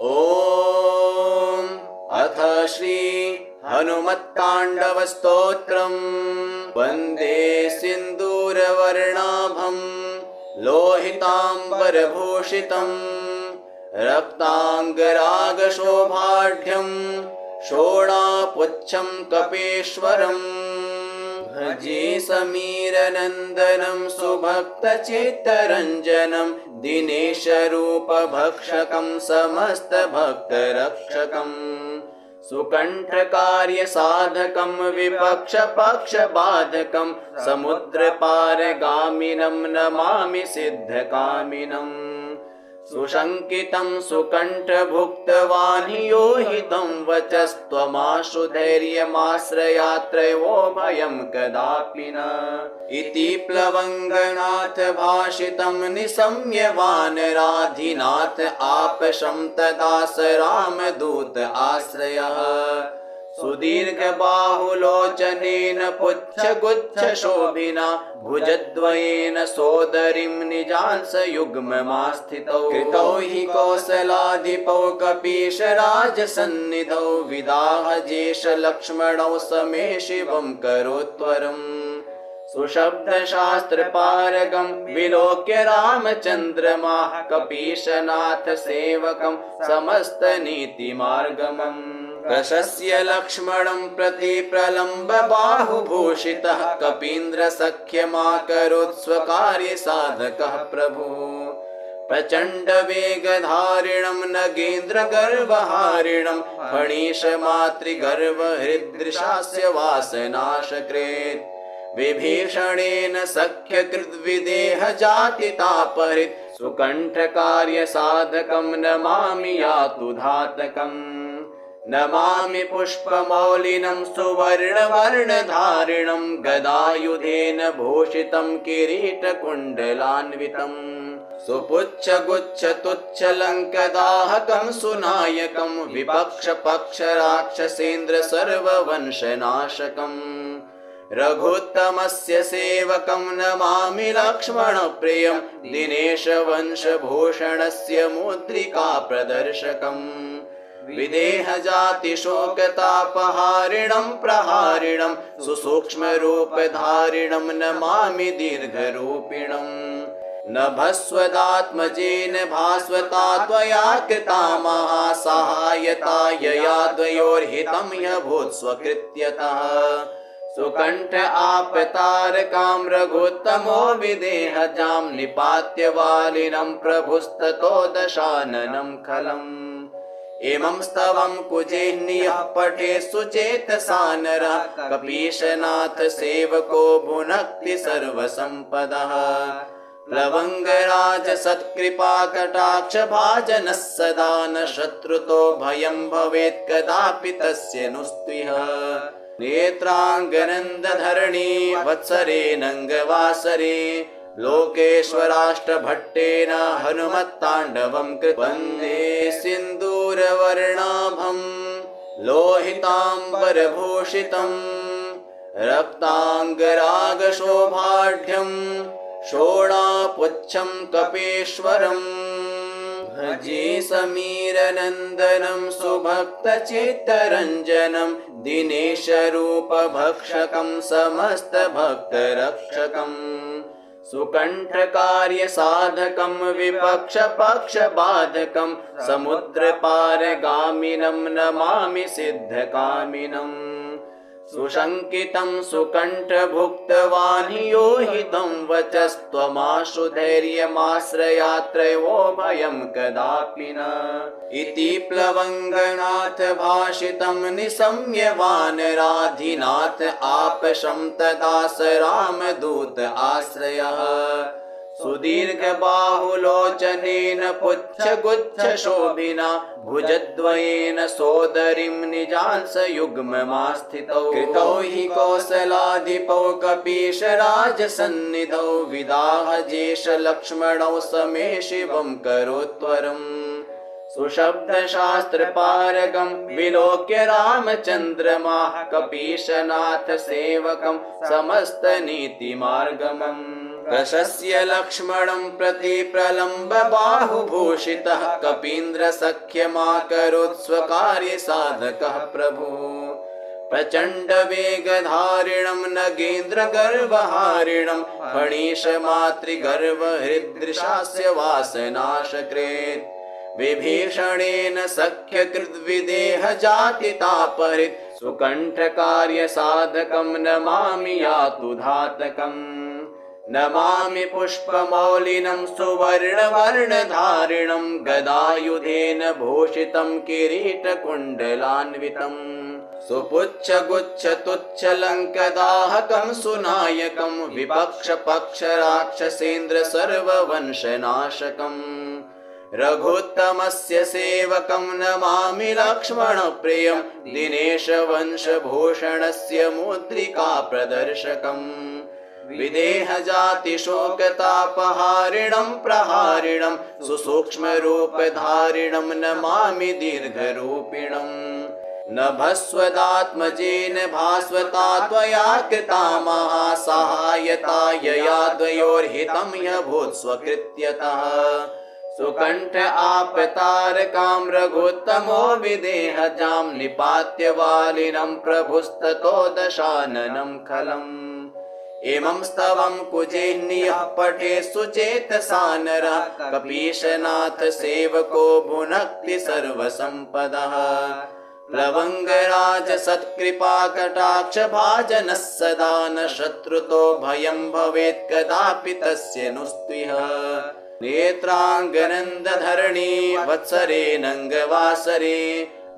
ॐ अथ श्री हनुमत्ताण्डवस्तोत्रम्। वन्दे सिन्दूरवर्णाभं लोहिताम्बरभूषितं रक्ताङ्गरागशोभाढ्यं शोणापुच्छं कपीश्वरम्। भजे समीरनन्दनं सुभक्तचित्तरञ्जनं दिनेशरूपभक्षकं समस्तभक्तरक्षकं सुकण्ठकार्यसाधकं विपक्षपक्षबाधकं समुद्रपारगामिनं नमामि सिद्धकामिनम्। सुशङ्कितं सुकण्ठभुक्तवान् योहितं वचस्त्वमाशु धैर्यमाश्रयात्रयो भयं कदापि न इति प्लवङ्गनाथ भाषितं निशम्य वानराधिनाथ आपशं तदा स रामदूत आश्रयः। सुदीर्घबाहुलोचनेन पुच्छगुच्छशोभिना भुजद्वयेन सोदरीं निजांसयुग्ममास्थितौ। कृतौ हि कौसलाधिपौ कपीशराजसन्निधौ विदाहजेशलक्ष्मणौ समे शिवं करोत्वरम्। सुशब्दशास्त्रपारगं विलोक्य रामचन्द्रमाः कपीशनाथ सेवकं समस्तनीतिमार्गमम्। प्रशस्य लक्ष्मणं प्रति प्रलम्ब बाहुभूषितः कपीन्द्रसख्यमाकरोत् स्वकार्यसाधकः प्रभुः। प्रचण्डवेगधारिणं नगेन्द्रगर्वहारिणं फणीशमातृगर्वहृदृशास्य वासनाशकृत्। विभीषणेन सख्यकृद्विदेहजातितापहृत् सुकण्ठकार्यसाधकं नमामि यातुधातकम्। नमामि पुष्पमौलिनं सुवर्णवर्णधारिणं गदायुधेन भूषितं किरीटकुण्डलान्वितं सुपुच्छगुच्छतुच्छलङ्कदाहकं सुनायकं विपक्षपक्षराक्षसेन्द्र सर्ववंशनाशकम्। रघुत्तमस्य सेवकं नमामि लक्ष्मणप्रियं दिनेशवंशभूषणस्य मुद्रिकाप्रदर्शकम्। विदेहजातिशोकतापहारिणं प्रहारिणं सुसूक्ष्मरूपधारिणं नमामि दीर्घरूपिणम्। नभस्वदात्मजेन भास्वता त्वया कृता महासहायता यया द्वयोर्हितं ह्यभूत् स्वकृत्यतः। सुकण्ठ आपतारकां रघुत्तमो विदेहजां निपात्य वालिनं प्रभुस्ततो दशाननं खलम्। इमं स्तवं कुजेह्नियः पठे सुचेतसा नरः कपीशनाथ सेवको भुनक्ति सर्वसम्पदः। प्लवङ्गराज सत्कृपा कटाक्ष भाजनः सदा न शत्रुतो भयं भवेत् कदापि तस्य नुस्त्विह। नेत्राङ्गनन्दधरणी वत्सरे नङ्गवासरे लोकेश्वराष्टभट्टेन हनुमत्ताण्डवं कृतं। वन्दे सिन्दूरवर्णाभं लोहिताम्बरभूषितं रक्ताङ्गरागशोभाढ्यं शोणापुच्छं कपीश्वरम्। भजे समीरनन्दनं सुभक्तचित्तरञ्जनं दिनेशरूपभक्षकं समस्तभक्तरक्षकम् सुकण्ठकार्यसाधकं विपक्षपक्षबाधकं समुद्रपारगामिनं नमामि सिद्धकामिनम्। सुशङ्कितं सुकण्ठभुक्तवान् योहितं वचस्त्वमाशु धैर्यमाश्रयात्रयो भयं कदापि न इति प्लवङ्गनाथ भाषितं निशम्य वानराधिनाथ आपशं तदा स रामदूत आश्रयः। सुदीर्घबाहुलोचनेन पुच्छगुच्छशोभिना भुजद्वयेन सोदरीं निजांसयुग्ममास्थितौ। कृतौ हि कौसलाधिपौ कपीशराजसन्निधौ विदाहजेशलक्ष्मणौ समे शिवं करोत्वरम्। सुशब्दशास्त्रपारगं विलोक्य रामचन्द्रमाः कपीशनाथ सेवकं समस्तनीतिमार्गमम्। प्रशस्य लक्ष्मणं प्रति प्रलम्ब बाहुभूषितः कपीन्द्रसख्यमाकरोत् स्वकार्यसाधकः प्रभुः प्रचण्डवेगधारिणं नगेन्द्रगर्वहारिणं फणीशमातृगर्वहृदृशास्य वासनाशकृत् विभीषणेन सख्यकृद्विदेहजातितापहृत् सुकण्ठकार्यसाधकं नमामि यातुधातकम् नमामि पुष्पमौलिनं सुवर्णवर्णधारिणं गदायुधेन भूषितं किरीटकुण्डलान्वितम् सुपुच्छगुच्छतुच्छलङ्कदाहकं सुनायकं विपक्षपक्षराक्षसेन्द्र सर्ववंशनाशकम् रघुत्तमस्य सेवकं नमामि लक्ष्मणप्रियं दिनेशवंशभूषणस्य मुद्रिका प्रदर्शकम् विदेहजातिशोकतापहारिणं प्रहारिणं सुसूक्ष्मरूपधारिणं नमामि दीर्घरूपिणम् नभस्वदात्मजेन भास्वता त्वया कृता महासहायता यया द्वयोर्हितं ह्यभूत् स्वकृत्यतः सुकण्ठ आपतारकां रघुत्तमो विदेहजां निपात्य वालिनं प्रभुस्ततो दशाननं खलम् इमं स्तवं कुजेह्नियः पठे सुचेतसा नरः कपीशनाथ सेवको भुनक्ति सर्वसम्पदः प्लवङ्गराज सत्कृपा कटाक्ष भाजनः सदा न शत्रुतो भयं भवेत् कदापि तस्य नुस्त्विह नेत्राङ्गनन्दधरणी वत्सरे नङ्गवासरे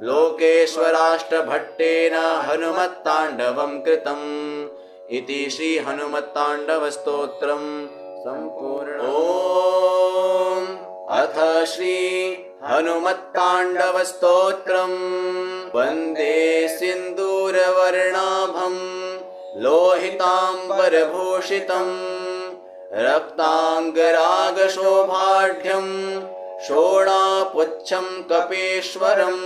लोकेश्वराष्टभट्टेन हनुमत्ताण्डवं कृतम् इति श्री हनुमत्ताण्डवस्तोत्रं सम्पूर्णम्। ॐ अथ श्री हनुमत्ताण्डवस्तोत्रम् वन्दे सिन्दूरवर्णाभं लोहिताम्बरभूषितं रक्ताङ्गरागशोभाढ्यं शोणापुच्छं कपेश्वरम्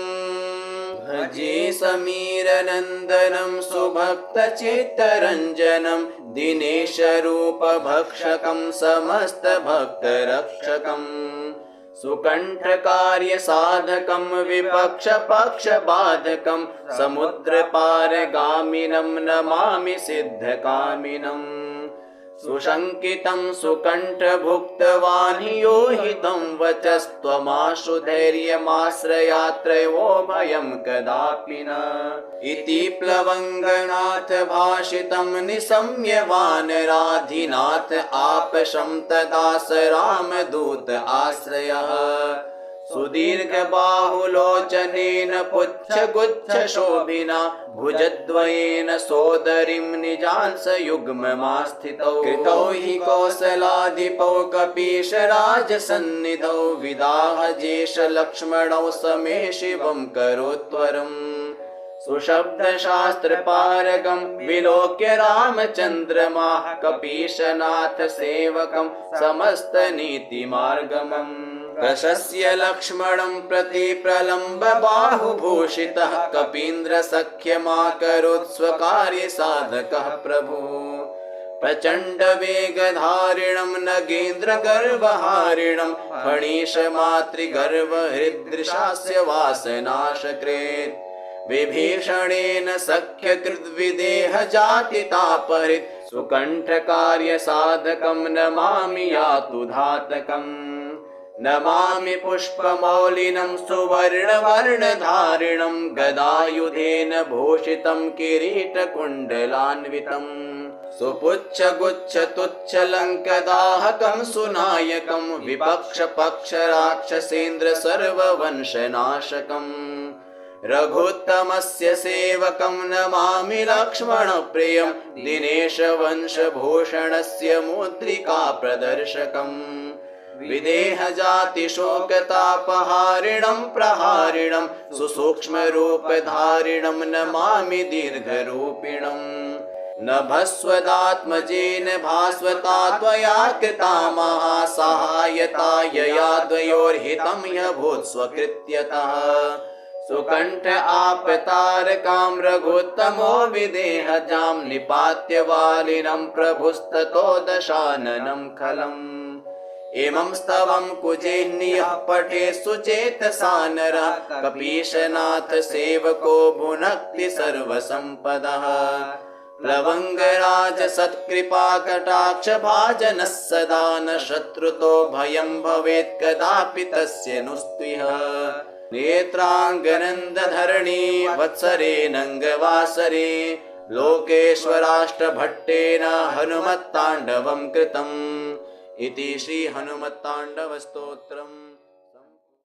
भजे समीरनन्दनं सुभक्तचित्तरञ्जनं दिनेशरूपभक्षकं समस्तभक्तरक्षकम् सुकण्ठकार्यसाधकं विपक्षपक्षबाधकं समुद्रपारगामिनं नमामि सिद्धकामिनम् सुशङ्कितं सुकण्ठभुक्तवान् हि यो हितं वचस्त्वमाशु धैर्यमाश्रयात्रयो भयं कदापि न इति प्लवङ्गनाथ भाषितं निशम्य वानराधिनाथ आपशं तदा स रामदूत आश्रयः सुदीर्घबाहुलोचनेन पुच्छगुच्छशोभिना भुजद्वयेन सोदरीं निजांसयुग्ममास्थितौ कृतौ हि कौसलाधिपौ कपीशराजसन्निधौ विदाहजेशलक्ष्मणौ समे शिवं करोत्वरम् सुशब्दशास्त्रपारगं विलोक्य रामचन्द्रमा कपीशनाथ सेवकं समस्तनीतिमार्गमम् प्रशस्य लक्ष्मणं प्रति प्रलम्ब बाहुभूषितः कपीन्द्रसख्यमाकरोत् स्वकार्यसाधकः प्रभुः प्रचण्डवेगधारिणं नगेन्द्रगर्वहारिणं फणीशमातृगर्वहृदृशास्य वासनाशकृत् विभीषणेन सख्यकृद्विदेहजातितापहृत् सुकण्ठकार्यसाधकं नमामि यातुधातकम् नमामि पुष्पमौलिनं सुवर्णवर्णधारिणं गदायुधेन भूषितं किरीटकुण्डलान्वितम् सुपुच्छगुच्छतुच्छलङ्कदाहकं सुनायकं विपक्षपक्षराक्षसेन्द्र सर्ववंशनाशकम् रघुत्तमस्य सेवकं नमामि लक्ष्मणप्रियं दिनेशवंशभूषणस्य मुद्रिका प्रदर्शकम् विदेहजातिशोकतापहारिणं प्रहारिणं सुसूक्ष्मरूपधारिणं नमामि दीर्घरूपिणम् नभस्वदात्मजेन भास्वता त्वया कृता महासहायता यया द्वयोर्हितं ह्यभूत् स्वकृत्यतः सुकण्ठ आपतारकां रघुत्तमो विदेहजां निपात्य वालिनं प्रभुस्ततो दशाननं खलम् इमं स्तवं कुजेह्नियः पठे सुचेतसा नरः कपीशनाथ सेवको भुनक्ति सर्वसम्पदः प्लवङ्गराज सत्कृपा कटाक्ष भाजनः सदा न शत्रुतो भयं भवेत् कदापि तस्य नुस्त्विह नेत्राङ्गनन्दधरणी वत्सरेणङ्गवासरे लोकेश्वराष्टभट्टेन हनुमत्ताण्डवं कृतम् इति श्री हनुमत्ताण्डवस्तोत्रम्।